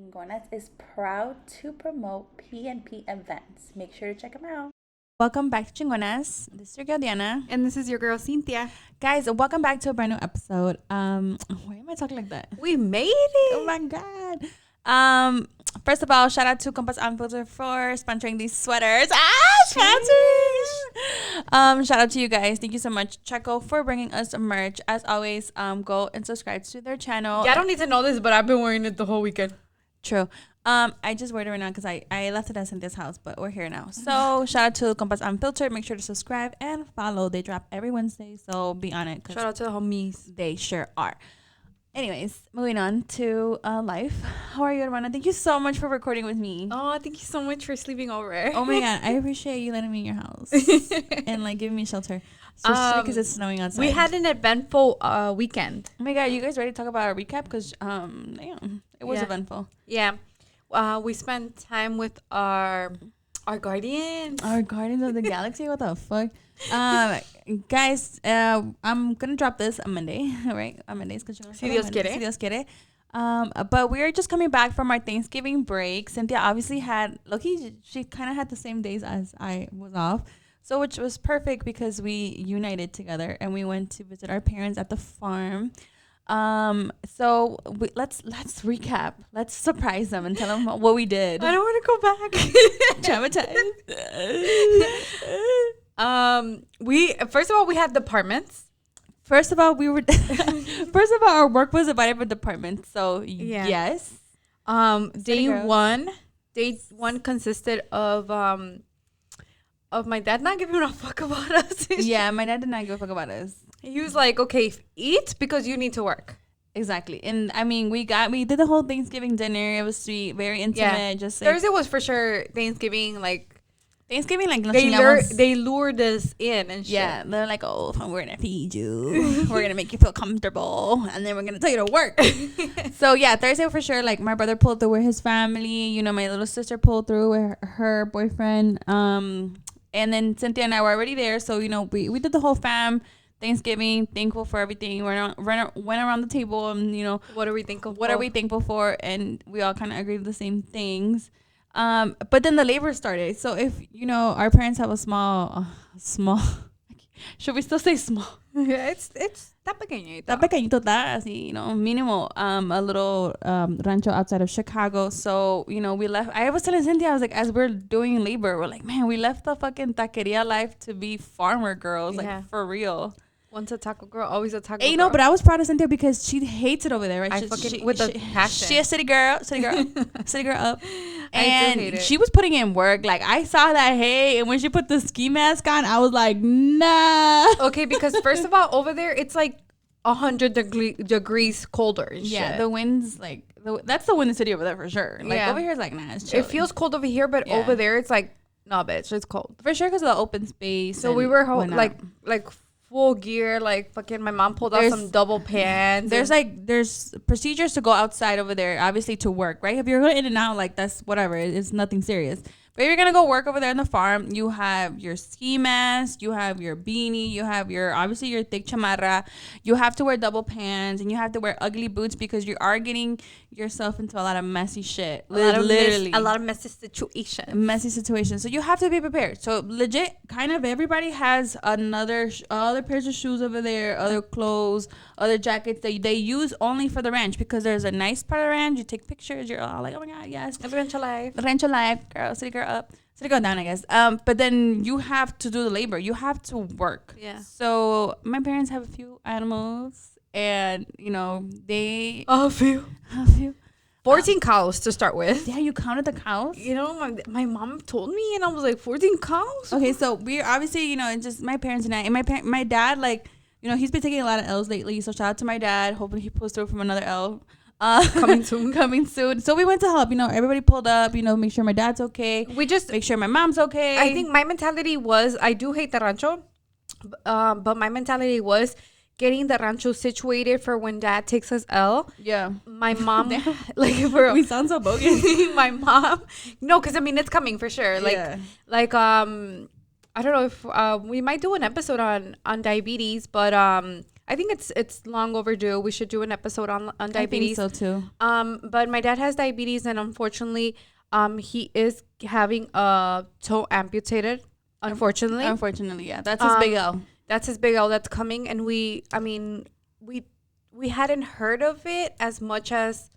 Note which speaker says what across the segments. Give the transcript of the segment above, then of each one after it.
Speaker 1: Chingonas is proud to promote PNP events. Make sure to check them out.
Speaker 2: Welcome back to Chingonas. This is your girl Diana.
Speaker 3: And this is your girl Cyntia.
Speaker 2: Guys, welcome back to a brand new episode. Why am I talking like that?
Speaker 3: We made it.
Speaker 2: Oh my god. First of all, shout out to Compass Unfiltered for sponsoring these sweaters. Sponsors! Shout out to you guys. Thank you so much, Checo, for bringing us merch. As always, go and subscribe to their channel.
Speaker 3: Yeah, I don't need to know this, but I've been wearing it the whole weekend.
Speaker 2: True. I just wore it right now because I left it at Cynthia's house, but we're here now. So shout out to Compass Unfiltered. Make sure to subscribe and follow. They drop every Wednesday, so be on it.
Speaker 3: Shout out to the homies.
Speaker 2: They sure are. Anyways, moving on to life. How are you, Hermana? Thank you so much for recording with me.
Speaker 3: Oh, thank you so much for sleeping over.
Speaker 2: Oh my god, I appreciate you letting me in your house and like giving me shelter. Because it's snowing outside.
Speaker 3: We had an eventful weekend.
Speaker 2: Oh my god, you guys ready to talk about our recap? Because damn, it was eventful.
Speaker 3: Yeah, we spent time with our guardians.
Speaker 2: Our Guardians of the Galaxy. What the fuck? Guys, I'm gonna drop this on Monday, right? On Mondays, because
Speaker 3: Si Dios quiere.
Speaker 2: Si Dios quiere. But we're just coming back from our Thanksgiving break. Cynthia obviously had she kind of had the same days as I was off, so which was perfect because we united together and we went to visit our parents at the farm. So let's recap. Let's surprise them and tell them what we did.
Speaker 3: I don't want to go back.
Speaker 2: Traumatized.
Speaker 3: We first of all we had departments.
Speaker 2: First of all, our work was divided by departments. So yes.
Speaker 3: Day one consisted of my dad not giving a fuck about us.
Speaker 2: Yeah, my dad did not give a fuck about us.
Speaker 3: He was like, okay, eat because you need to work.
Speaker 2: Exactly. And I mean, we did the whole Thanksgiving dinner. It was sweet, very intimate. Yeah. Just like,
Speaker 3: Thursday was for sure Thanksgiving, like
Speaker 2: they
Speaker 3: lured us in and shit.
Speaker 2: Yeah, they're like, oh, we're gonna feed you, we're gonna make you feel comfortable, and then we're gonna tell you to work. So yeah, Thursday for sure. Like my brother pulled through with his family. You know, my little sister pulled through with her boyfriend. And then Cynthia and I were already there. So you know, we did the whole fam Thanksgiving. Thankful for everything. Went around the table and you know,
Speaker 3: what are we thankful
Speaker 2: for? And we all kind of agreed with the same things. But then the labor started. So if, you know, our parents have a small, should we still say small?
Speaker 3: Yeah, it's está pequeñito.
Speaker 2: Está pequeñito, así, you know, mínimo, a little rancho outside of Chicago. So, you know, we left. I was telling Cynthia, I was like, as we're doing labor, we're like, man, we left the fucking taqueria life to be farmer girls, like for real.
Speaker 3: Once a taco girl, always a taco girl.
Speaker 2: You know, but I was proud of Cynthia because she hates it over there, right?
Speaker 3: With the passion.
Speaker 2: She a city girl up. And she was putting in work. Like, I saw that, and when she put the ski mask on, I was like, nah.
Speaker 3: Okay, because first of all, over there, it's like 100 degrees colder and shit.
Speaker 2: The wind's like, that's the wind city over there for sure. Like, over here, it's like, nah, it's chill.
Speaker 3: It feels cold over here, but over there, it's like, nah, bitch, it's cold.
Speaker 2: For sure, because of the open space.
Speaker 3: So we were like full gear, like fucking my mom pulled out some double pants.
Speaker 2: There's procedures to go outside over there, obviously to work, right? If you're going in and out, like that's whatever, it's nothing serious. But if you're gonna go work over there in the farm, you have your ski mask, you have your beanie, you have obviously your thick chamarra, you have to wear double pants, and you have to wear ugly boots because you are getting yourself into a lot of messy shit.
Speaker 3: A lot of messy situations. So you have to be prepared. So legit, kind of everybody has other pairs of shoes over there, other clothes, other jackets that they use only for the ranch because there's a nice part of the ranch. You take pictures, you're all like, oh my god, yes, rancho life,
Speaker 2: girl, city girl up, city girl down, I guess. But then you have to do the labor. You have to work.
Speaker 3: Yeah.
Speaker 2: So my parents have a few animals. And, you know, they...
Speaker 3: A few. 14 cows to start with.
Speaker 2: Yeah, you counted the cows?
Speaker 3: You know, my mom told me, and I was like, 14 cows?
Speaker 2: Okay, so we're obviously, you know, it's just my parents and I. And my dad, like, you know, he's been taking a lot of L's lately. So shout out to my dad. Hopefully he pulls through from another L.
Speaker 3: Coming soon.
Speaker 2: So we went to help. You know, everybody pulled up, you know, make sure my dad's okay.
Speaker 3: We just...
Speaker 2: Make sure my mom's okay.
Speaker 3: I think my mentality was, I do hate the rancho. But my mentality was... getting the rancho situated for when dad takes us L.
Speaker 2: Yeah.
Speaker 3: My mom, like, for
Speaker 2: we sound so bogus.
Speaker 3: My mom, no, because I mean, it's coming for sure. Like, I don't know if we might do an episode on diabetes, but
Speaker 4: I think it's long overdue. We should do an episode on diabetes.
Speaker 2: I think so too.
Speaker 4: But my dad has diabetes, and unfortunately, he is having a toe amputated.
Speaker 2: Unfortunately, yeah, that's his big L.
Speaker 4: That's his big L that's coming, and we hadn't heard of it as much as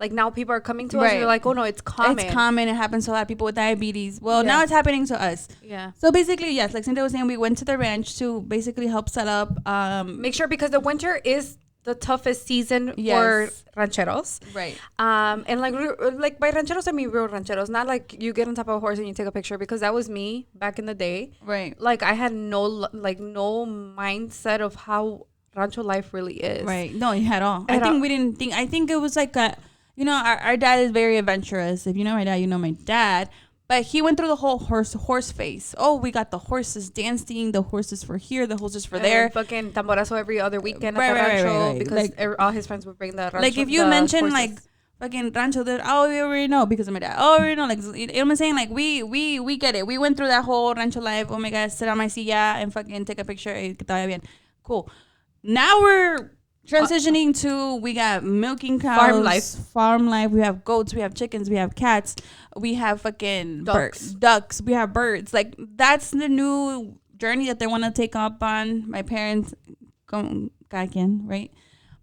Speaker 4: like now people are coming to us and they're like, oh no, it's common.
Speaker 2: It's common. It happens to a lot of people with diabetes. Well, now it's happening to us.
Speaker 4: Yeah.
Speaker 2: So basically, yes, like Cynthia was saying, we went to the ranch to basically help set up.
Speaker 4: Make sure, because the winter is the toughest season for rancheros.
Speaker 2: Right.
Speaker 4: And like by rancheros, I mean real rancheros. Not like you get on top of a horse and you take a picture, because that was me back in the day.
Speaker 2: Right.
Speaker 4: Like I had no mindset of how rancho life really is.
Speaker 2: Right. No, at all. I think we didn't think. I think it was like our dad is very adventurous. If you know my dad, you know my dad. But he went through the whole horse phase. Oh, we got the horses dancing. The horses for here. The horses for there.
Speaker 4: Fucking tamborazo every other weekend at the rancho.
Speaker 2: Right.
Speaker 4: Because all his friends would bring the rancho.
Speaker 2: Like if you mention like fucking rancho, we already know because of my dad. Oh, already know. Like, you know what I'm saying? Like we get it. We went through that whole rancho life. Oh my God, sit on my silla and fucking take a picture. Que te vaya bien. Cool. Now we're transitioning to, we got milking cows, farm life. We have goats, we have chickens, we have cats, we have fucking ducks, we have birds. Like that's the new journey that they want to take up on. My parents, right?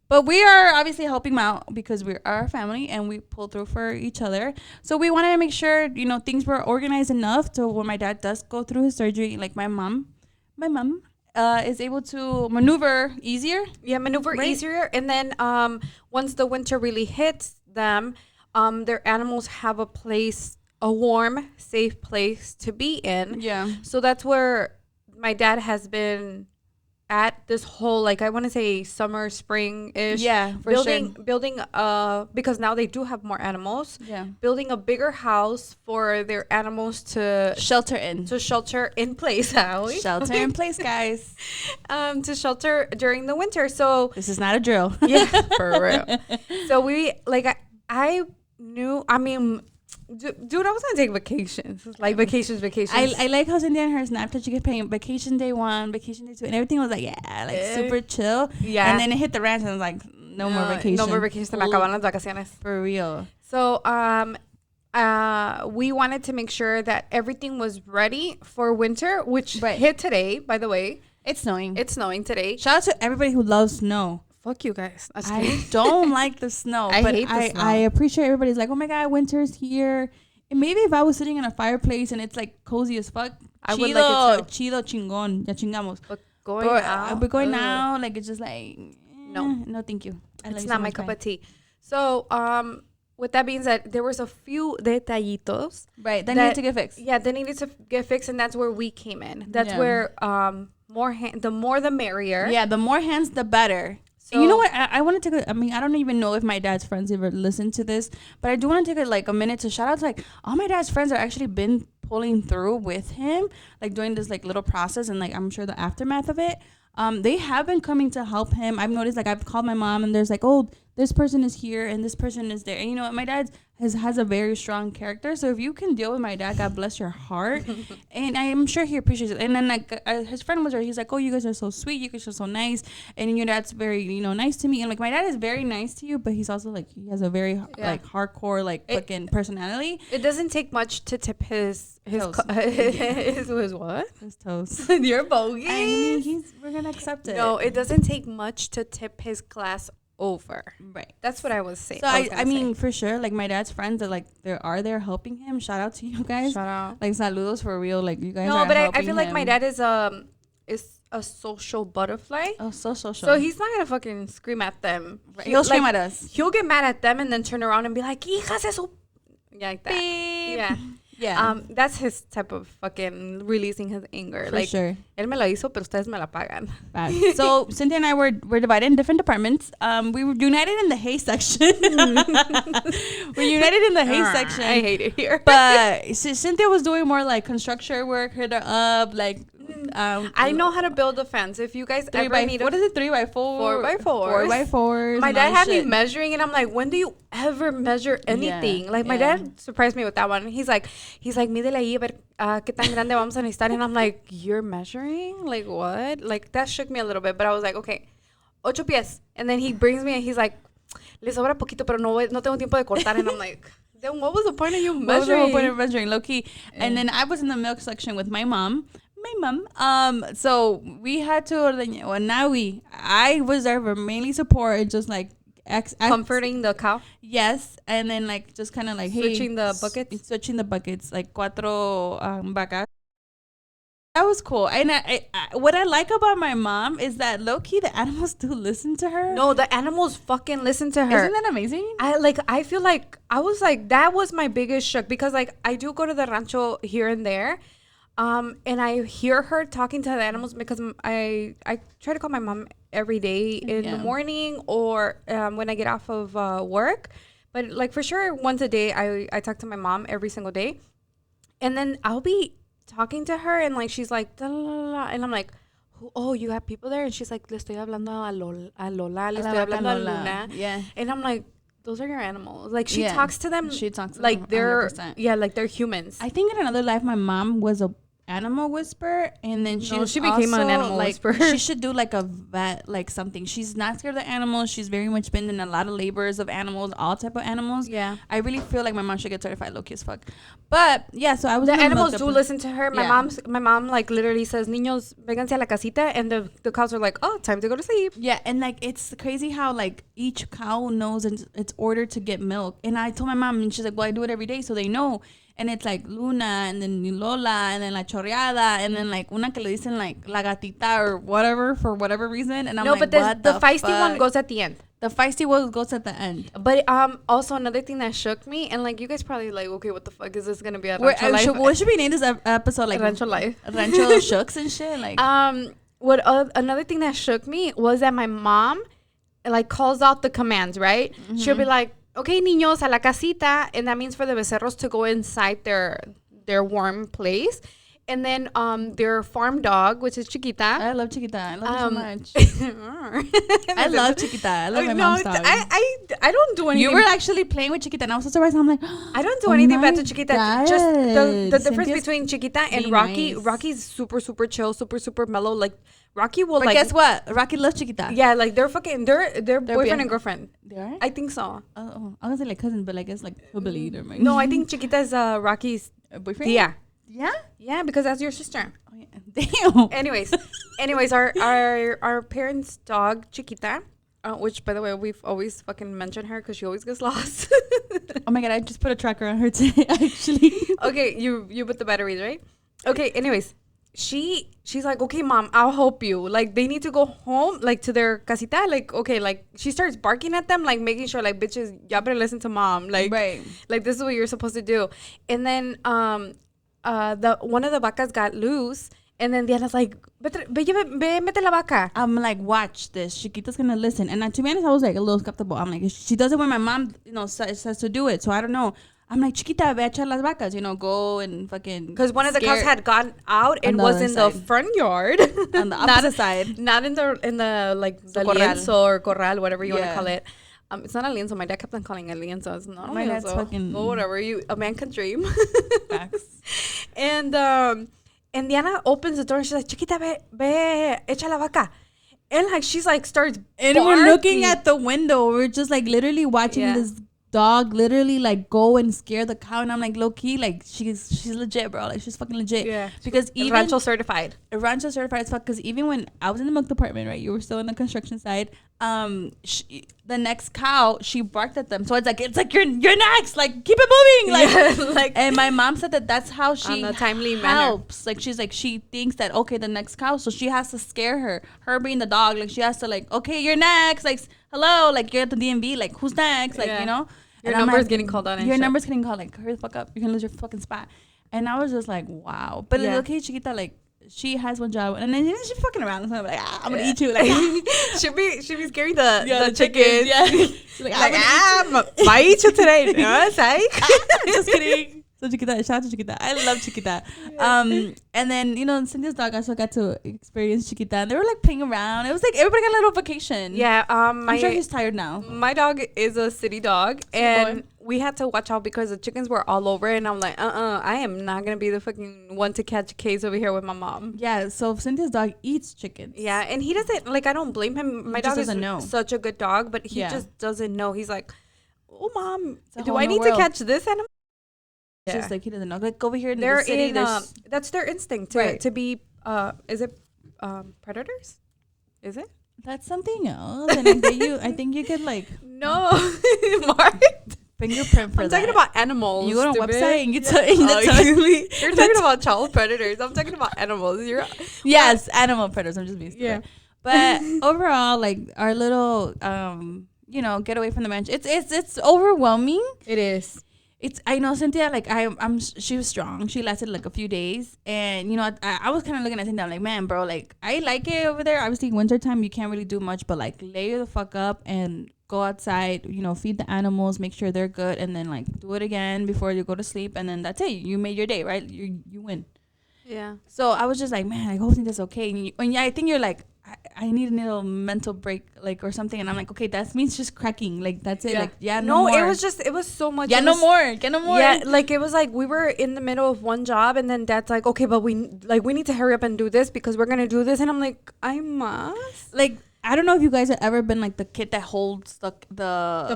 Speaker 2: But we are obviously helping them out because we're our family and we pull through for each other. So we wanted to make sure, things were organized enough to when my dad does go through his surgery, like my mom is able to maneuver easier.
Speaker 4: Yeah, easier. And then once the winter really hits them, their animals have a warm, safe place to be in.
Speaker 2: Yeah.
Speaker 4: So that's where my dad has been at this whole, like, I want to say summer, spring-ish.
Speaker 2: Yeah,
Speaker 4: building, because now they do have more animals.
Speaker 2: Yeah.
Speaker 4: Building a bigger house for their animals to
Speaker 2: shelter in.
Speaker 4: To shelter in place, Howie.
Speaker 2: Shelter in place, guys.
Speaker 4: To shelter during the winter. So
Speaker 2: this is not a drill.
Speaker 4: Yeah, for real. So we, like, I knew, I mean, dude, I was gonna take vacations. Like vacations.
Speaker 2: I like how Cynthia and her Snapchat, she kept paying vacation day 1, vacation day 2, and everything was like, super chill.
Speaker 4: Yeah.
Speaker 2: And then it hit the ranch and I was like, no more vacation.
Speaker 4: No more vacations. Se me acaban las vacaciones.
Speaker 2: For real.
Speaker 4: So we wanted to make sure that everything was ready for winter, which hit today, by the way.
Speaker 2: It's snowing.
Speaker 4: It's snowing today.
Speaker 2: Shout out to everybody who loves snow.
Speaker 4: Fuck you guys.
Speaker 2: I don't like the snow.
Speaker 4: I hate the snow.
Speaker 2: I appreciate everybody's like, oh my God, winter's here. And maybe if I was sitting in a fireplace and it's like cozy as fuck,
Speaker 4: I would like it too.
Speaker 2: Chido, chingón, ya chingamos.
Speaker 4: But going
Speaker 2: now, like it's just like, no, thank you.
Speaker 4: It's not my cup of tea. So, with that being said, there was a few detallitos.
Speaker 2: Right, that needed to get fixed.
Speaker 4: Yeah, they needed to get fixed, and that's where we came in. That's where the more the merrier.
Speaker 2: Yeah, the more hands, the better. So, and you know what? I want to take I don't even know if my dad's friends ever listen to this, but I do want to take a minute to shout out to like all my dad's friends that actually been pulling through with him, like doing this like little process and like I'm sure the aftermath of it. They have been coming to help him. I've noticed like I've called my mom and there's like, oh, this person is here and this person is there. And you know what? My dad has a very strong character. So if you can deal with my dad, God bless your heart. And I'm sure he appreciates it. And then like his friend was there. He's like, oh, you guys are so sweet. You guys are so nice. And your dad's very, nice to me. And like my dad is very nice to you, but he's also like, he has a very like hardcore, like fucking personality.
Speaker 4: It doesn't take much to tip his
Speaker 2: toes.
Speaker 4: his what?
Speaker 2: His toes.
Speaker 4: You're bogus.
Speaker 2: I mean, we're going to accept it.
Speaker 4: No, it doesn't take much to tip his glass over.
Speaker 2: Right.
Speaker 4: That's what I was saying.
Speaker 2: So I mean, for sure, like my dad's friends that like are there helping him. Shout out to you guys.
Speaker 4: Shout out.
Speaker 2: Like saludos for real. Like you guys are
Speaker 4: No, but
Speaker 2: helping
Speaker 4: I feel like
Speaker 2: him.
Speaker 4: my dad is a social butterfly.
Speaker 2: Oh, so.
Speaker 4: So he's not gonna fucking scream at them.
Speaker 2: Right. He'll scream at us.
Speaker 4: He'll get mad at them and then turn around and be like, "Hijas de su," yeah, like that.
Speaker 2: Beep.
Speaker 4: Yeah.
Speaker 2: Yeah.
Speaker 4: That's his type of fucking releasing his anger.
Speaker 2: For
Speaker 4: like,
Speaker 2: sure.
Speaker 4: Él me lo hizo, pero ustedes me la pagan.
Speaker 2: So Cynthia and I were divided in different departments. We were united in the hay section. We're united in the hay section.
Speaker 4: I hate it here.
Speaker 2: But Cynthia was doing more like construction work, hit her up, like.
Speaker 4: I know how to build a fence. If you guys ever need
Speaker 2: what is it? 3x4?
Speaker 4: 4x4.
Speaker 2: 4x4s.
Speaker 4: My dad had me measuring, and I'm like, when do you ever measure anything? Like my dad surprised me with that one. He's like, mídele ahí a ver qué tan grande vamos a necesitar. And I'm like, you're measuring? Like what? Like that shook me a little bit, but I was like, okay. 8 pies. And then he brings me and he's like, le sobra poquito, pero no tengo tiempo de cortar. And I'm like, then what was the point of you measuring?
Speaker 2: What was the whole point of measuring? Low key. And then I was in the milk section with my mom. So we had to ordeñar. Well, I was there for mainly support, just like
Speaker 4: comforting the cow.
Speaker 2: Yes, and then like just kind of like
Speaker 4: switching the buckets,
Speaker 2: like cuatro vacas. That was cool. And I what I like about my mom is that low key the animals do listen to her.
Speaker 4: No, the animals fucking listen to her.
Speaker 2: Isn't that amazing?
Speaker 4: I feel like I was like, that was my biggest shock, because like I do go to the rancho here and there. And I hear her talking to the animals, because I try to call my mom every day in the morning or when I get off of work. But like for sure once a day I talk to my mom every single day. And then I'll be talking to her and like she's like da, la, la, la, and I'm like, oh, you have people there? And she's like, le estoy hablando a Lola, le estoy hablando a Luna.
Speaker 2: Yeah.
Speaker 4: And I'm like, those are your animals. Like she talks to them.
Speaker 2: She talks to
Speaker 4: like
Speaker 2: them
Speaker 4: they're
Speaker 2: 100%.
Speaker 4: like they're humans.
Speaker 2: I think in another life my mom was a animal whisperer, and then she
Speaker 4: became an animal whisperer.
Speaker 2: She should do like a vet, like something. She's not scared of the animals. She's very much been in a lot of labors of animals, all type of animals.
Speaker 4: Yeah,
Speaker 2: I really feel like my mom should get certified low-key as fuck. But yeah, so I was.
Speaker 4: The animals do listen to her. My mom like literally says, "Niños, vénganse a la casita," and the cows are like, "Oh, time to go to sleep."
Speaker 2: Yeah, and like it's crazy how like each cow knows it's ordered to get milk. And I told my mom, and she's like, "Well, I do it every day, so they know." And it's like Luna, and then Lola, and then La Chorreada, and then like una que le dicen like La Gatita or whatever for whatever reason. And I'm like,
Speaker 4: but the feisty one goes at the end.
Speaker 2: The feisty one goes at the end.
Speaker 4: But also another thing that shook me, and like you guys probably like, okay, what the fuck is this gonna be? Rancho Life?
Speaker 2: What should we name this episode? Like
Speaker 4: Rancho Life,
Speaker 2: Rancho Shooks and shit. Like
Speaker 4: another thing that shook me was that my mom like calls out the commands, right? Mm-hmm. She'll be like, okay, niños, a la casita, and that means for the becerros to go inside their warm place. And then their farm dog, which is Chiquita.
Speaker 2: I love Chiquita. I love her so much. I love Chiquita. I love my mom's dog.
Speaker 4: I don't do anything.
Speaker 2: You were actually playing with Chiquita, and I was so surprised. I'm like,
Speaker 4: I don't do anything bad to Chiquita.
Speaker 2: God.
Speaker 4: Just the difference between Chiquita and Rocky.
Speaker 2: Nice.
Speaker 4: Rocky's super, super chill, super, super mellow. Like Rocky will
Speaker 2: but
Speaker 4: like.
Speaker 2: Guess what? Rocky loves Chiquita.
Speaker 4: Yeah, like they're boyfriend and girlfriend.
Speaker 2: They are?
Speaker 4: I think so.
Speaker 2: Oh, I was gonna say like cousins, but I guess like hillbilly.
Speaker 4: No, I think Chiquita is Rocky's
Speaker 2: boyfriend.
Speaker 4: Yeah.
Speaker 2: Yeah?
Speaker 4: Yeah, because that's your sister.
Speaker 2: Oh, yeah. Damn.
Speaker 4: Anyways, our parents' dog, Chiquita, which, by the way, we've always fucking mentioned her because she always gets lost.
Speaker 2: Oh, my God. I just put a tracker on her today, actually.
Speaker 4: Okay, you put the batteries, right? Okay, anyways, she's like, okay, Mom, I'll help you. Like, they need to go home, like, to their casita. Like, okay, like, she starts barking at them, like, making sure, like, bitches, y'all better listen to Mom. Like,
Speaker 2: right.
Speaker 4: Like, this is what you're supposed to do. And then, one of the vacas got loose, and then Diana's like, mete la vaca.
Speaker 2: I'm like, watch this. Chiquita's gonna listen. And to be honest, I was like a little skeptical. I'm like, she does it when my mom, says to do it. So I don't know. I'm like, Chiquita, ve a echar las vacas. Go and fucking.
Speaker 4: Because one of the cows had gone out and was in the front yard.
Speaker 2: On the opposite side.
Speaker 4: Not in the like the lienzo or corral, whatever you want to call it. It's not a lienzo. My dad kept on calling it lienzo. It's not a lienzo.
Speaker 2: That's fucking.
Speaker 4: Well, whatever. A man can dream.
Speaker 2: Facts.
Speaker 4: And Diana opens the door and she's like, Chiquita, ve, echa la vaca. And like she's like starts
Speaker 2: and
Speaker 4: barking.
Speaker 2: We're looking at the window. We're just like literally watching this dog literally like go and scare the cow, and I'm like, low key, like she's legit, bro. Like she's fucking legit.
Speaker 4: Yeah.
Speaker 2: Because even
Speaker 4: rancho certified
Speaker 2: as fuck. Because even when I was in the milk department, right, you were still in the construction side. The next cow, she barked at them. So it's like you're next. Like keep it moving. Like
Speaker 4: like.
Speaker 2: And my mom said that's how she
Speaker 4: on a timely
Speaker 2: helps. Like she's like she thinks that okay, the next cow, so she has to scare her. Her being the dog, like she has to like okay, you're next. Like hello, like you're at the DMV. Like who's next? Like
Speaker 4: Your number is getting called on.
Speaker 2: Your number's getting called. Like hurry the fuck up. You're gonna lose your fucking spot. And I was just like, wow. But okay, Chiquita, like she has one job, and then she's fucking around. So I'm like, I'm gonna eat you. Like
Speaker 4: she'll be scaring the chickens.
Speaker 2: Yeah. She's like
Speaker 4: I eat you today. No, psych.
Speaker 2: Just kidding. So Chiquita, shout out to Chiquita. I love Chiquita. And then Cynthia's dog also got to experience Chiquita, and they were like playing around. It was like everybody got a little vacation.
Speaker 4: Yeah.
Speaker 2: I'm sure he's tired now.
Speaker 4: My dog is a city dog, and we had to watch out because the chickens were all over, and I'm like, I am not gonna be the fucking one to catch a case over here with my mom.
Speaker 3: Yeah, so Cynthia's dog eats chickens.
Speaker 4: Yeah, and he doesn't, like, I don't blame him. My dog is such a good dog, but he just doesn't know. He's like, oh, Mom, do I need to catch this animal?
Speaker 3: It's just like he doesn't know. Like over here in the city,
Speaker 4: that's their instinct to be, is it predators? Is it?
Speaker 3: That's something else. And I think you could like
Speaker 4: no, Mark.
Speaker 3: Fingerprint for
Speaker 4: I'm
Speaker 3: that.
Speaker 4: talking about animals.
Speaker 3: You go on a website and
Speaker 4: you're talking about child predators. I'm talking about animals.
Speaker 3: Yes, animal predators. I'm just being stupid. Yeah. But overall, like our little get away from the ranch. It's overwhelming.
Speaker 4: It is.
Speaker 3: I know Cynthia, like she was strong. She lasted like a few days, and I was kind of looking at Cynthia, I'm like, man, bro, like I like it over there. Obviously, wintertime you can't really do much, but like lay the fuck up and go outside. Feed the animals, make sure they're good, and then like do it again before you go to sleep, and then that's it. You made your day, right? You win.
Speaker 4: Yeah.
Speaker 3: So I was just like, man, I hope that's okay. And I think you're like, I need a little mental break, like, or something. And I'm like, okay, that means just cracking. Like, that's it.
Speaker 4: Yeah.
Speaker 3: Like, no more.
Speaker 4: It was so much.
Speaker 3: Yeah, no more. Get no more.
Speaker 4: Yeah, like, it was like we were in the middle of one job, and then Dad's like, okay, but we need to hurry up and do this because we're going to do this. And I'm like, I must.
Speaker 3: Like, I don't know if you guys have ever been like the kid that holds
Speaker 4: the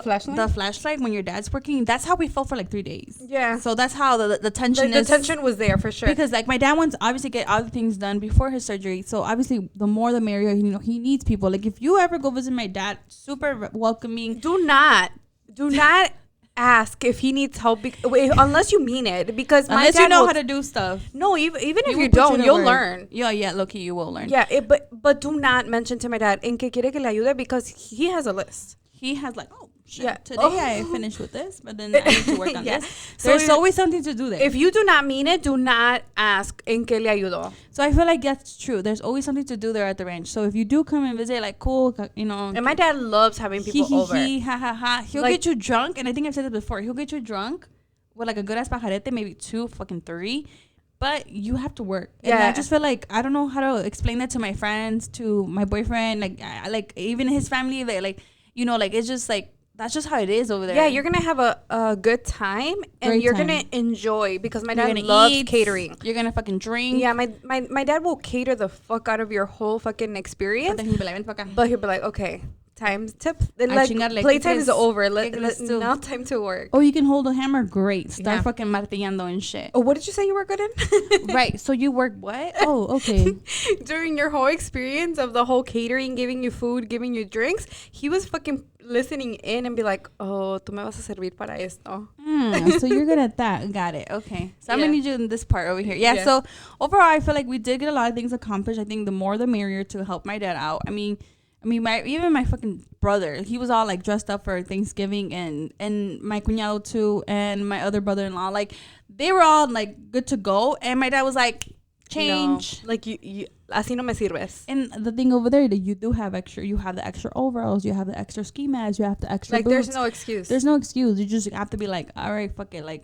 Speaker 4: flashlight?
Speaker 3: The flashlight when your dad's working. That's how we felt for like 3 days.
Speaker 4: Yeah.
Speaker 3: So that's how the tension is.
Speaker 4: The tension was there for sure.
Speaker 3: Because like my dad wants obviously get other things done before his surgery. So obviously the more the merrier. He needs people. Like if you ever go visit my dad, super welcoming.
Speaker 4: Do not ask if he needs help unless you mean it, because
Speaker 3: unless you know how to do stuff.
Speaker 4: No, even if you don't, you'll learn.
Speaker 3: Yeah, low-key, you will learn.
Speaker 4: Yeah, but do not mention to my dad en que quiere que le ayude, because he has a list.
Speaker 3: He has like, oh shit,
Speaker 4: yeah.
Speaker 3: Today I finished with this, but then I need to work on this. So there's always something to do there.
Speaker 4: If you do not mean it, do not ask en que le ayudo.
Speaker 3: So I feel like that's true. There's always something to do there at the ranch. So if you do come and visit, like, cool, And
Speaker 4: my dad loves having people over.
Speaker 3: He'll get you drunk, and I think I've said this before. He'll get you drunk with like a good ass pajarete, maybe 2, fucking 3. But you have to work. And I just feel like I don't know how to explain that to my friends, to my boyfriend, like even his family. They like, like it's just like. That's just how it is over there.
Speaker 4: Yeah, you're going to have a good time, and you're going to enjoy, because my dad loves catering.
Speaker 3: You're going to fucking drink.
Speaker 4: Yeah, my dad will cater the fuck out of your whole fucking experience. But he'll be like, okay, time tip. Like, playtime is over. Now time to work.
Speaker 3: Oh, you can hold a hammer? Great. Start fucking martillando and shit.
Speaker 4: Oh, what did you say you were good in?
Speaker 3: Right. So you work what? Oh, okay.
Speaker 4: During your whole experience of the whole catering, giving you food, giving you drinks, he was fucking listening in and be like, oh, tú me vas a servir para esto.
Speaker 3: So you're good at that. Got it. Okay. So I'm going to need you in this part over here. Yeah. So overall, I feel like we did get a lot of things accomplished. I think the more the merrier to help my dad out. I mean, my fucking brother, he was all like dressed up for Thanksgiving, and my cuñado too, and my other brother-in-law, like they were all like good to go. And my dad was like, change.
Speaker 4: No. Like you así no me sirves.
Speaker 3: And the thing over there that you do have extra, you have the extra overalls, you have the extra ski mats, you have the extra boots.
Speaker 4: There's no excuse.
Speaker 3: There's no excuse. You just have to be like, all right, fuck it, like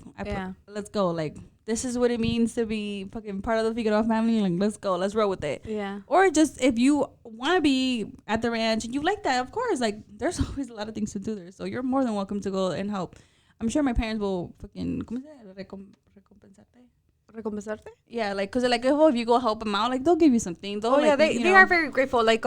Speaker 3: let's go. Like this is what it means to be fucking part of the Figueroa family. Like let's go, let's roll with it.
Speaker 4: Yeah.
Speaker 3: Or just if you want to be at the ranch and you like that, of course, like there's always a lot of things to do there. So you're more than welcome to go and help. I'm sure my parents will fucking
Speaker 4: recompensarte.
Speaker 3: Yeah, like because like if you go help them out, like they'll give you something.
Speaker 4: They are very grateful. Like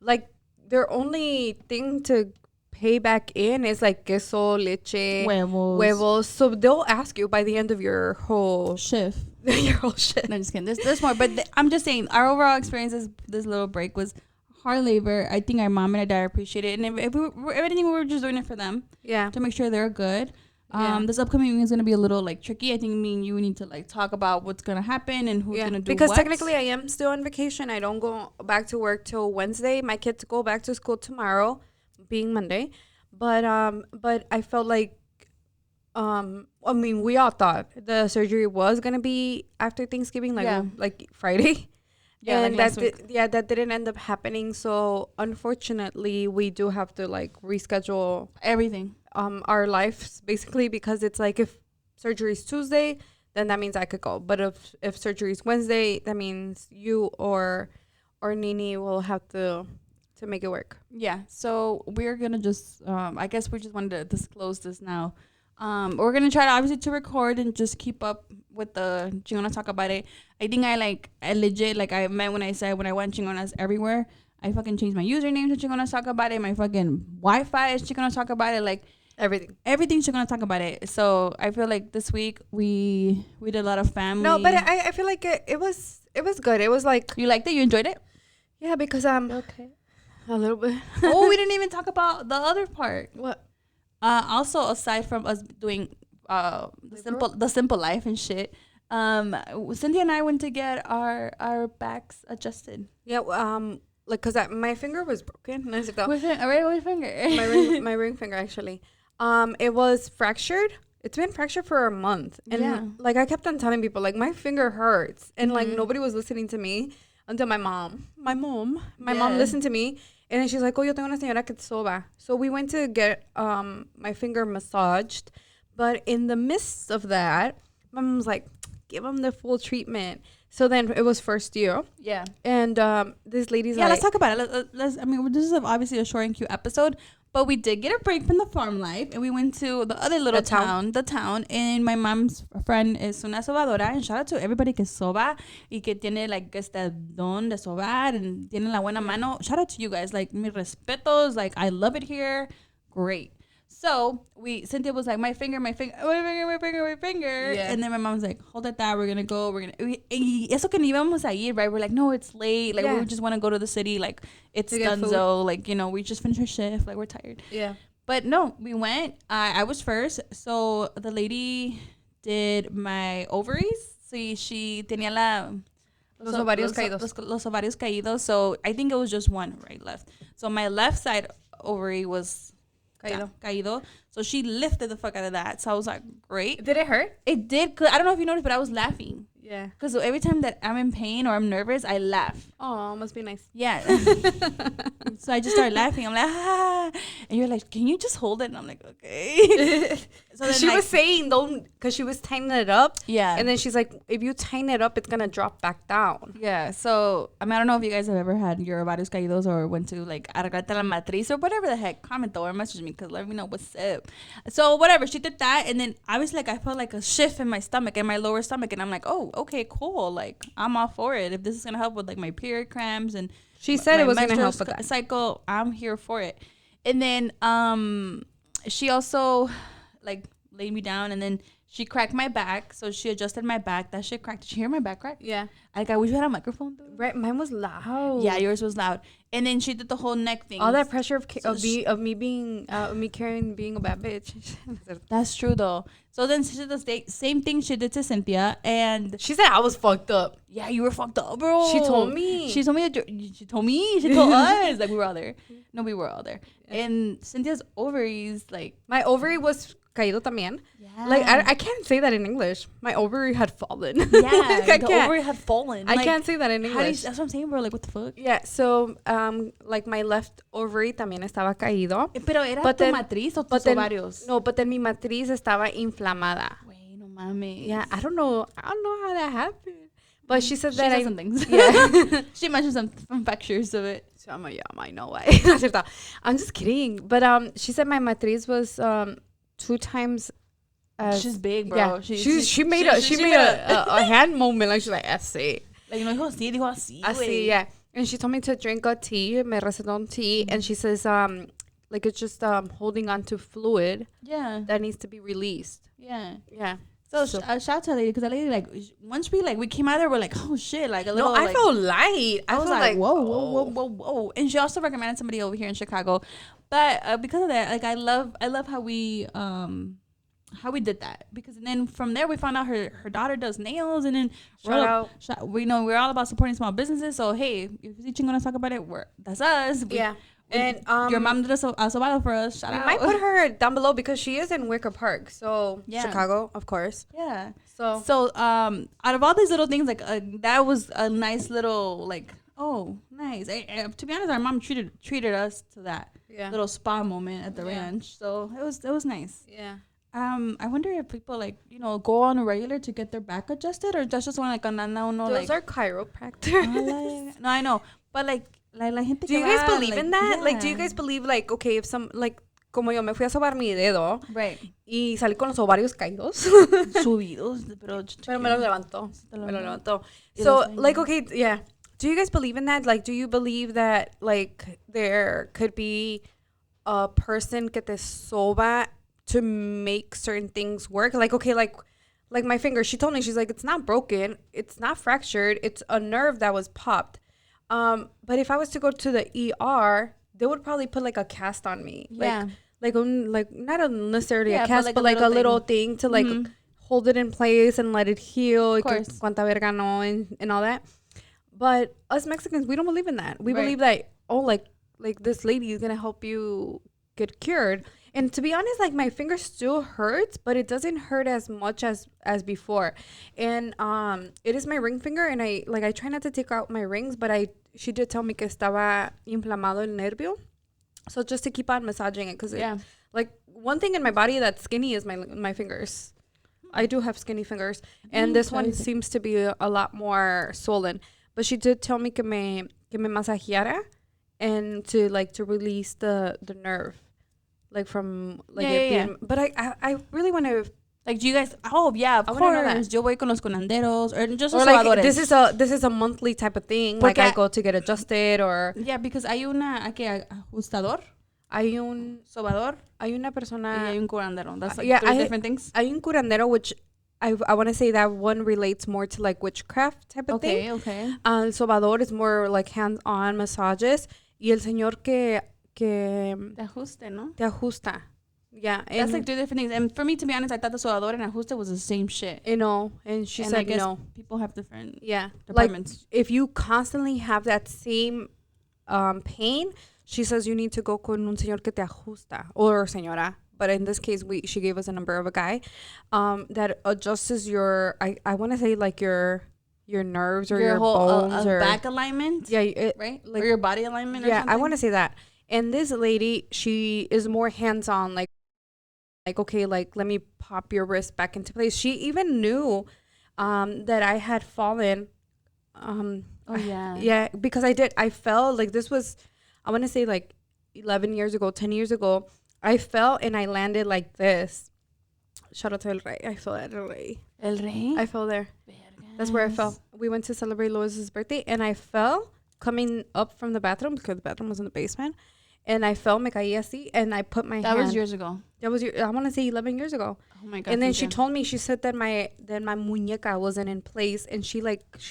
Speaker 4: like their only thing to pay back in is like queso, leche, huevos. So they'll ask you by the end of your whole
Speaker 3: shift.
Speaker 4: No, I'm
Speaker 3: just kidding. There's more, but I'm just saying our overall experience this little break was hard labor. I think our mom and our dad appreciate it, and if everything we were just doing it for them.
Speaker 4: Yeah.
Speaker 3: To make sure they're good. This upcoming week is going to be a little like tricky. I think me and you need to like talk about what's going to happen and who's going to do
Speaker 4: because
Speaker 3: what.
Speaker 4: Technically I am still on vacation. I don't go back to work till Wednesday. My kids go back to school tomorrow, being Monday. But I felt like I mean, we all thought the surgery was going to be after Thanksgiving, like Friday. Yeah, and like that didn't end up happening. So unfortunately, we do have to like reschedule
Speaker 3: everything.
Speaker 4: Our lives basically, because it's like if surgery is Tuesday, then that means I could go. But if surgery is Wednesday, that means you or Nini will have to make it work.
Speaker 3: Yeah. So we're gonna just I guess we just wanted to disclose this now. We're gonna try to obviously to record and just keep up with the Chingonas Talk About It. I think I legit, like I meant when I said when I went Chingonas everywhere, I fucking changed my username to Chingonas Talk About It. My fucking Wi-Fi is Chingonas Talk About It. Like everything's Chingonas Talk About It. So I feel like this week we did a lot of family.
Speaker 4: No, but I feel like it was good. It was like,
Speaker 3: you liked it? You enjoyed it?
Speaker 4: yeah, because
Speaker 2: Okay.
Speaker 4: a little bit.
Speaker 3: Oh, we didn't even talk about the other part.
Speaker 4: What?
Speaker 3: Also, aside from us doing the simple life and shit, Cynthia and I went to get our backs adjusted.
Speaker 4: Yeah, like cause my finger was broken.
Speaker 3: Which finger?
Speaker 4: my ring finger actually. It was fractured. It's been fractured for a month, and like I kept on telling people, like my finger hurts, and like nobody was listening to me until my mom listened to me, and then she's like, "Oh, yo tengo una señora que te soba." So we went to get my finger massaged, but in the midst of that, my mom was like, "Give him the full treatment." So then it was first year.
Speaker 3: Yeah.
Speaker 4: And this lady's like...
Speaker 3: Yeah, let's talk about it. I mean, this is obviously a short and cute episode, but we did get a break from the farm life, and we went to the other little the town, and my mom's friend is una sobadora, and shout out to everybody que soba, y que tiene, like, este don de sobar, and tiene la buena mano. Shout out to you guys. Like, mis respetos. Like, I love it here. Great. So Cynthia was like, my finger. Yeah. And then my mom was like, hold it there. We're going to go. Eso que ni íbamos a ir, right? We're like, no, it's late. Like, we just want to go to the city. Like, it's donezo. Like, you know, we just finished our shift. Like, we're tired.
Speaker 4: Yeah.
Speaker 3: But no, we went. I was first. So the lady did my ovaries. So she tenía
Speaker 4: Los ovarios caídos.
Speaker 3: Los ovarios caídos. So I think it was just one right left. So my left side ovary was... Caído. So she lifted the fuck out of that. So I was like, great.
Speaker 4: Did it hurt?
Speaker 3: It did. Cause I don't know if you noticed, but I was laughing.
Speaker 4: Yeah.
Speaker 3: Because every time that I'm in pain or I'm nervous, I laugh.
Speaker 4: Oh, must be nice.
Speaker 3: Yeah. So I just started laughing. I'm like, ah. And you're like, can you just hold it? And I'm like, okay.
Speaker 4: So then, she was saying, don't, because she was tightening it up.
Speaker 3: Yeah.
Speaker 4: And then she's like, if you tighten it up, it's going to drop back down.
Speaker 3: Yeah. So, I mean, I don't know if you guys have ever had your ovarios caídos or went to like arreglarte la matriz or whatever the heck. Comment or message me because let me know what's up. So, whatever. She did that. And then I was like, I felt like a shift in my stomach, in my lower stomach. And I'm like, oh, okay, cool. Like, I'm all for it. If this is going to help with like my period cramps and
Speaker 4: she said it was going to help with that
Speaker 3: cycle, I'm here for it. And then she also like laid me down, and then she cracked my back. So she adjusted my back. That shit cracked. Did you hear my back crack?
Speaker 4: Yeah.
Speaker 3: Like, I wish you had a microphone though.
Speaker 4: Right, mine was loud.
Speaker 3: Yeah, yours was loud. And then she did the whole neck thing.
Speaker 4: All that pressure of me being me carrying being a bad bitch.
Speaker 3: That's true though. So then she did the same thing she did to Cynthia, and
Speaker 4: she said I was fucked up.
Speaker 3: Yeah, you were fucked up, bro.
Speaker 4: She told me.
Speaker 3: She told us. Like, we were all there. No, we were all there. Yeah. And Cynthia's ovaries, like,
Speaker 4: my ovary was caído también. Yeah. Like, I can't say that in English. My ovary had fallen.
Speaker 3: Yeah, the ovary had fallen.
Speaker 4: I can't say that in English.
Speaker 3: That's what I'm saying, bro. Like, what the fuck?
Speaker 4: Yeah, so, like, my left ovary también estaba caído.
Speaker 3: Pero era tu matriz o tus ovarios?
Speaker 4: No, but then mi matriz estaba inflamada.
Speaker 3: Wait, no mames.
Speaker 4: Yeah, I don't know how that happened. But she said that
Speaker 3: some things.
Speaker 4: Yeah.
Speaker 3: She mentioned some factors of it.
Speaker 4: So I'm like, yeah, I know why. I'm just kidding. But she said my matriz was 2 times as...
Speaker 3: She's big, bro.
Speaker 4: Yeah. She made a hand movement. Like, she's like, así.
Speaker 3: Like, no, dijo así,
Speaker 4: así, yeah. And she told me to drink a tea, me recetó un tea. And she says, like, it's just holding on to fluid.
Speaker 3: Yeah.
Speaker 4: That needs to be released.
Speaker 3: Yeah.
Speaker 4: Yeah.
Speaker 3: So shout out to that lady, because that lady, like, once we came out of there, we're like, oh shit, like a little.
Speaker 4: No, I felt light.
Speaker 3: I was like, whoa. And she also recommended somebody over here in Chicago, but because of that, like, I love how we did that, because then from there we found out her daughter does nails, and then we know we're all about supporting small businesses. So hey, if you see Chingonas Talk About It, that's us.
Speaker 4: Yeah. And
Speaker 3: your mom did a sobado for us. Shout out.
Speaker 4: We might put her down below because she is in Wicker Park, so
Speaker 3: yeah.
Speaker 4: Chicago, of course.
Speaker 3: Yeah. So out of all these little things, like that was a nice little, like, oh, nice. To be honest, our mom treated us to that little spa moment at the ranch. So it was nice.
Speaker 4: Yeah.
Speaker 3: I wonder if people, like, you know, go on a regular to get their back adjusted, or that's just one like
Speaker 4: those are chiropractors.
Speaker 3: No, I know, but like la gente.
Speaker 4: Do you guys believe in that? Yeah. Like, do you guys believe, like, okay, if some, like, como yo me fui a sobar mi dedo
Speaker 2: Right.
Speaker 4: y salí con los ovarios caídos.
Speaker 2: Subidos, pero
Speaker 4: Pero me lo levantó.
Speaker 2: Te lo
Speaker 4: Me lo levantó.
Speaker 2: Y
Speaker 4: So,
Speaker 2: los
Speaker 4: like,
Speaker 2: sueños.
Speaker 4: okay, yeah. Do you guys believe in that? Like, do you believe that, like, there could be a person que te soba to make certain things work? Like, okay, like my finger, she told me, she's like, it's not broken. It's not fractured. It's a nerve that was popped. But if I was to go to the ER, they would probably put, like, a cast on me.
Speaker 2: Yeah.
Speaker 4: Like not necessarily
Speaker 2: Yeah,
Speaker 4: a cast, but like a little thing to, like, hold it in place and let it heal.
Speaker 2: Of course.
Speaker 4: Cuanta verga no, and all that. But us Mexicans, we don't believe in that. We
Speaker 2: Right.
Speaker 4: believe that, oh, like this lady is going to help you get cured. And to be honest, like, my finger still hurts, but it doesn't hurt as much as before. And it is my ring finger, and I try not to take out my rings, but she did tell me que estaba inflamado el nervio. So just to keep on massaging it, because like, one thing in my body that's skinny is my fingers. I do have skinny fingers, and this one seems to be a lot more swollen. But she did tell me que me masajeara, and to release the nerve, like, from like it being. But I really want to.
Speaker 2: Like, do you guys? Oh yeah, of
Speaker 4: I wanna know
Speaker 2: course.
Speaker 4: that.
Speaker 2: Yo voy con los curanderos or just
Speaker 4: Or
Speaker 2: los
Speaker 4: like,
Speaker 2: sobadores.
Speaker 4: this is a monthly type of thing. Like, I go to get adjusted, or
Speaker 2: Yeah, because hay una aquí ajustador,
Speaker 4: hay una persona.
Speaker 2: y hay un curandero. That's like
Speaker 4: yeah,
Speaker 2: three different things.
Speaker 4: Hay un curandero, which I want to say that one relates more to, like, witchcraft type of thing.
Speaker 2: Okay.
Speaker 4: El sobador is more like hands-on massages. Y el señor que
Speaker 2: Te ajuste, ¿no?
Speaker 4: te ajusta. Yeah.
Speaker 2: That's like three different things. And for me, to be honest, I thought the sobador and ajuste was the same shit.
Speaker 4: You know, and she
Speaker 2: And I
Speaker 4: said
Speaker 2: guess
Speaker 4: no.
Speaker 2: people have different
Speaker 4: Yeah.
Speaker 2: departments.
Speaker 4: Like, if you constantly have that same pain, she says you need to go con un señor que te ajusta, or señora. But in this case, she gave us a number of a guy that adjusts your, I want to say, like, your nerves or your
Speaker 2: whole
Speaker 4: bones or
Speaker 2: back alignment.
Speaker 4: yeah,
Speaker 2: Right?
Speaker 4: like,
Speaker 2: or your body alignment. Or
Speaker 4: yeah,
Speaker 2: something?
Speaker 4: I want to say that. And this lady, she is more hands-on, like, okay, like, let me pop your wrist back into place. She even knew that I had fallen.
Speaker 2: Oh yeah.
Speaker 4: Yeah, because I fell, like, this was, I want to say, like, 11 years ago, 10 years ago. I fell and I landed like this. Shout out to El Rey. I fell at El Rey.
Speaker 2: El Rey.
Speaker 4: I fell there. That's where I fell. We went to celebrate Lois's birthday, and I fell coming up from the bathroom, because the bathroom was in the basement. And I fell, me caí así, and I put my hand.
Speaker 2: That was years ago.
Speaker 4: That was I want to say 11 years ago.
Speaker 2: Oh my god.
Speaker 4: And then she
Speaker 2: Cyntia.
Speaker 4: told me, she said that my muñeca wasn't in place, and she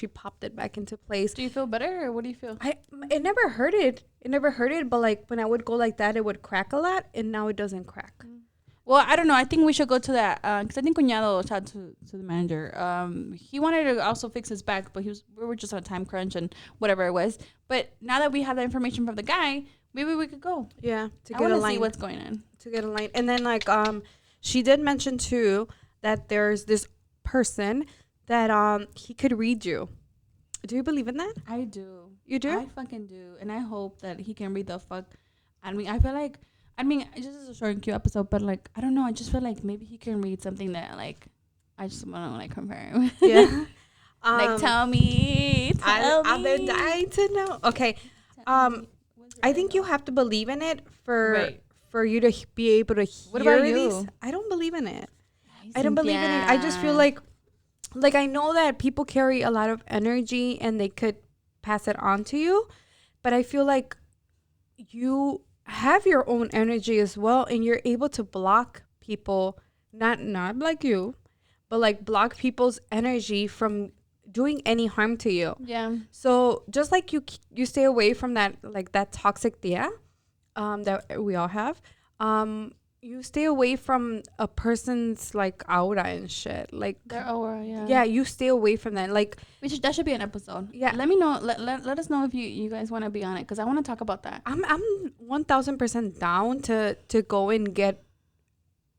Speaker 4: popped it back into place.
Speaker 2: Do you feel better, or what do you feel?
Speaker 4: It never hurted. It never hurted, but, like, when I would go like that, it would crack a lot, and now it doesn't crack.
Speaker 2: Well, I don't know. I think we should go to that because I think Cuñado, shout out to the manager. He wanted to also fix his back, but we were just on a time crunch and whatever it was. But now that we have that information from the guy, maybe we could go.
Speaker 4: Yeah, to
Speaker 2: I
Speaker 4: get
Speaker 2: want to see
Speaker 4: aligned.
Speaker 2: what's going on.
Speaker 4: To get aligned. And then, like, she did mention too that there's this person that he could read you. Do you believe in that?
Speaker 2: I do.
Speaker 4: You do?
Speaker 2: I fucking do. And I hope that he can read the fuck. I mean, I feel like, it's just a short and cute episode, but, like, I don't know. I just feel like maybe he can read something that, like, I just want to, like, confirm.
Speaker 4: Yeah.
Speaker 2: Like, tell me.
Speaker 4: I've been dying to know. Okay. I think you have to believe in it for you to be able to hear
Speaker 2: What about
Speaker 4: these.
Speaker 2: you?
Speaker 4: I don't believe in it. I don't believe in it. I just feel like I know that people carry a lot of energy and they could pass it on to you, but I feel like you have your own energy as well, and you're able to block people, not like you, but, like, block people's energy from doing any harm to you.
Speaker 2: Yeah.
Speaker 4: So just like you stay away from that, like, that toxic tia that we all have, you stay away from a person's, like, aura and shit, like
Speaker 2: Their aura, yeah.
Speaker 4: yeah, you stay away from that, like,
Speaker 2: That should be an episode.
Speaker 4: Yeah.
Speaker 2: Let me know. Let us know if you guys want to be on it, because I want to talk about that.
Speaker 4: I'm 1000% down to go and get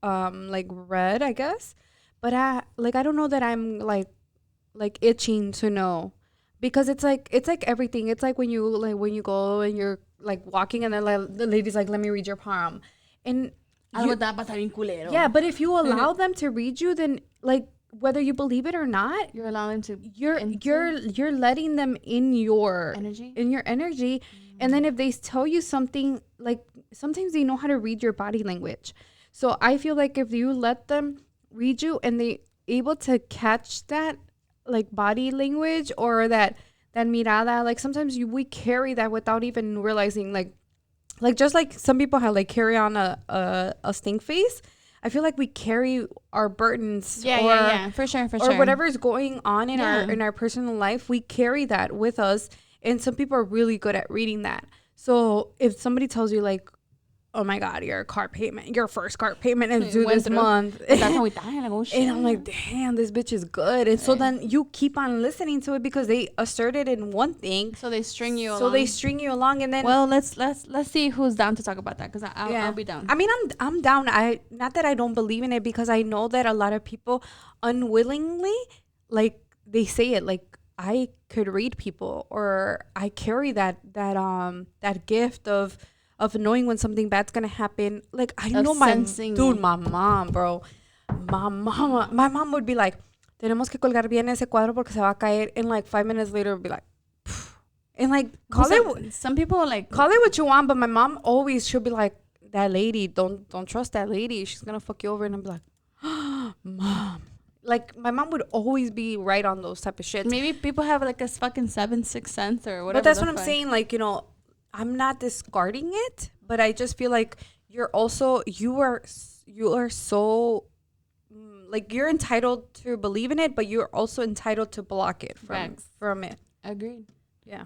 Speaker 4: like, read, I guess, but I don't know that I'm like itching to know, because it's like everything. It's like when you go and you're, like, walking, and then, like, the lady's like, let me read your palm, and
Speaker 2: Algo te va a pasar bien culero.
Speaker 4: yeah, but if you allow them to read you, then, like, whether you believe it or not,
Speaker 2: You're allowing to.
Speaker 4: you're letting them in your
Speaker 2: energy.
Speaker 4: And then if they tell you something, like sometimes they know how to read your body language. So I feel like if you let them read you and they able to catch that like body language or that mirada, like sometimes we carry that without even realizing, like just like some people have like carry on a stink face. I feel like we carry our burdens
Speaker 2: For sure.
Speaker 4: or whatever is going on in our personal life, we carry that with us. And some people are really good at reading that. So if somebody tells you like, oh my God, your first car payment is due this month. And I'm like, damn, this bitch is good. And so then you keep on listening to it because they asserted in one thing.
Speaker 2: So they string you
Speaker 4: along. And then,
Speaker 2: well, let's see who's down to talk about that, because I'll be down.
Speaker 4: I mean, I'm down. Not that I don't believe in it, because I know that a lot of people unwillingly, like they say it, like I could read people, or I carry that gift of knowing when something bad's gonna happen. Like I know my mom, bro. My mom would be like, tenemos que colgar bien ese cuadro porque se va a caer. And like 5 minutes later, would be like, phew. And like
Speaker 2: some people like
Speaker 4: call it what you want, but my mom always, she'll be like, that lady, don't trust that lady. She's gonna fuck you over. And I'm like, oh, Mom. Like my mom would always be right on those type of shit.
Speaker 2: Maybe people have like a fucking 7-6 sense or whatever.
Speaker 4: But that's what I'm saying. Like, you know, I'm not discarding it, but I just feel like you are so like you're entitled to believe in it, but you're also entitled to block it from it.
Speaker 2: Agreed.
Speaker 4: Yeah.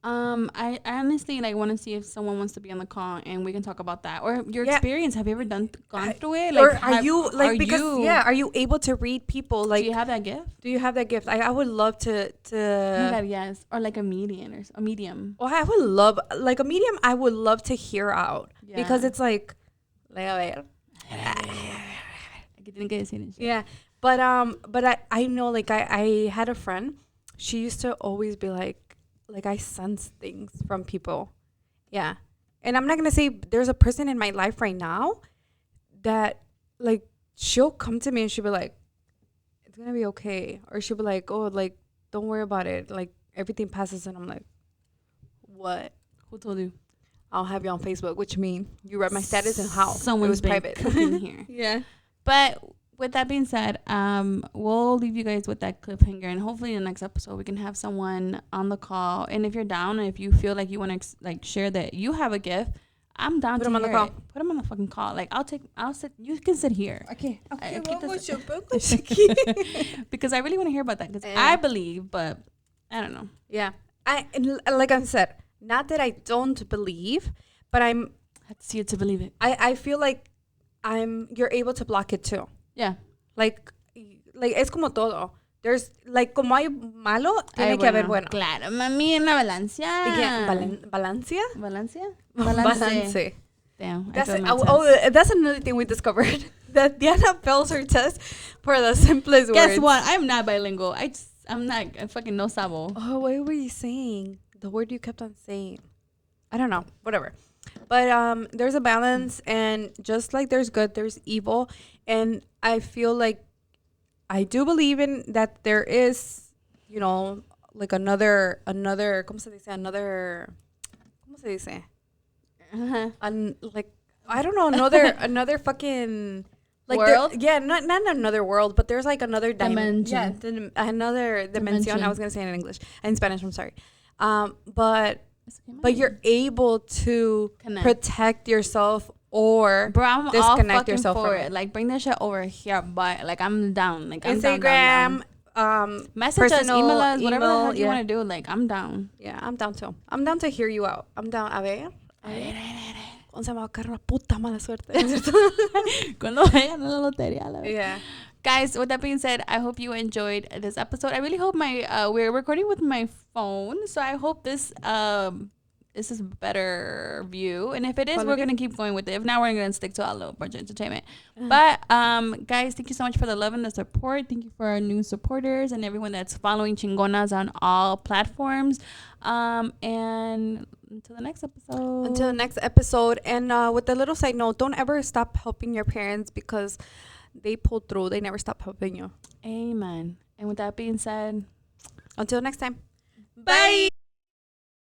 Speaker 2: I honestly like want to see if someone wants to be on the call and we can talk about that, or your experience. Have you ever gone through it? Like,
Speaker 4: or are you able to read people? Like,
Speaker 2: do you have that gift?
Speaker 4: I would love to.
Speaker 2: Oh my God, yes. Or like a medium or a medium.
Speaker 4: Oh, I would love like a medium. I would love to hear out because it's like, a ver. Yeah, but I know, like I had a friend. She used to always be like I sense things from people. Yeah. And I'm not going to say there's a person in my life right now that like she'll come to me and she'll be like, it's going to be okay. Or she'll be like, oh, like, don't worry about it. Like everything passes. And I'm like, what?
Speaker 2: Who told you?
Speaker 4: I'll have you on Facebook. What you mean? You read my status and how?
Speaker 2: Someone's private cooking here.
Speaker 4: Yeah.
Speaker 2: But with that being said, we'll leave you guys with that cliffhanger, and hopefully in the next episode we can have someone on the call. And if you're down, and if you feel like you want to like share that you have a gift, I'm down to hear it. Put them on the fucking call. Like I'll sit. You can sit here.
Speaker 4: Okay.
Speaker 2: Because I really want to hear about that. Because I believe, but I don't know.
Speaker 4: Yeah. Like I said, not that I don't believe, but I
Speaker 2: have to see it to believe it.
Speaker 4: I feel like you're able to block it too.
Speaker 2: Yeah.
Speaker 4: Like es como todo. There's like como hay malo, tiene que haber bueno.
Speaker 2: Claro, mami, en la balancia.
Speaker 4: ¿Balancia?
Speaker 2: Balance. Damn.
Speaker 4: That's another thing we discovered. That Diana fails her test for the simplest words.
Speaker 2: Guess what? I'm not bilingual. I'm not. I fucking no sabo.
Speaker 4: Oh, what were you saying? The word you kept on saying. I don't know. Whatever. But there's a balance, and just like there's good, there's evil. And I feel like I do believe in that there is, you know, like another, ¿cómo se dice? ¿Cómo se dice? Like, I don't know, another fucking like
Speaker 2: world?
Speaker 4: Not another world, but there's like another
Speaker 2: dimension.
Speaker 4: Yeah, another dimension. I was going to say it in English. In Spanish, I'm sorry. But you're able to protect yourself or disconnect yourself from it.
Speaker 2: Like, bring that shit over here, but like I'm down. Like I'm
Speaker 4: Instagram,
Speaker 2: down. Message us, email us, whatever the hell you want to do. Like I'm down.
Speaker 4: Yeah, I'm down too. I'm down to hear you out. I'm down. A ver. ¿Cuándo se va a caer una puta mala suerte?
Speaker 2: Cuando vayan a la lotería.
Speaker 4: Yeah.
Speaker 2: Guys, with that being said, I hope you enjoyed this episode. I really hope we're recording with my phone, so I hope this is a better view. And if it is, we're gonna keep going with it. If not, we're gonna stick to our little budget entertainment. But guys, thank you so much for the love and the support. Thank you for our new supporters and everyone that's following Chingonas on all platforms. And until the next episode. And with a little side note, don't ever stop helping your parents because they pulled through. They never stop helping you. Amen. And with that being said,
Speaker 4: Until next time.
Speaker 2: bye.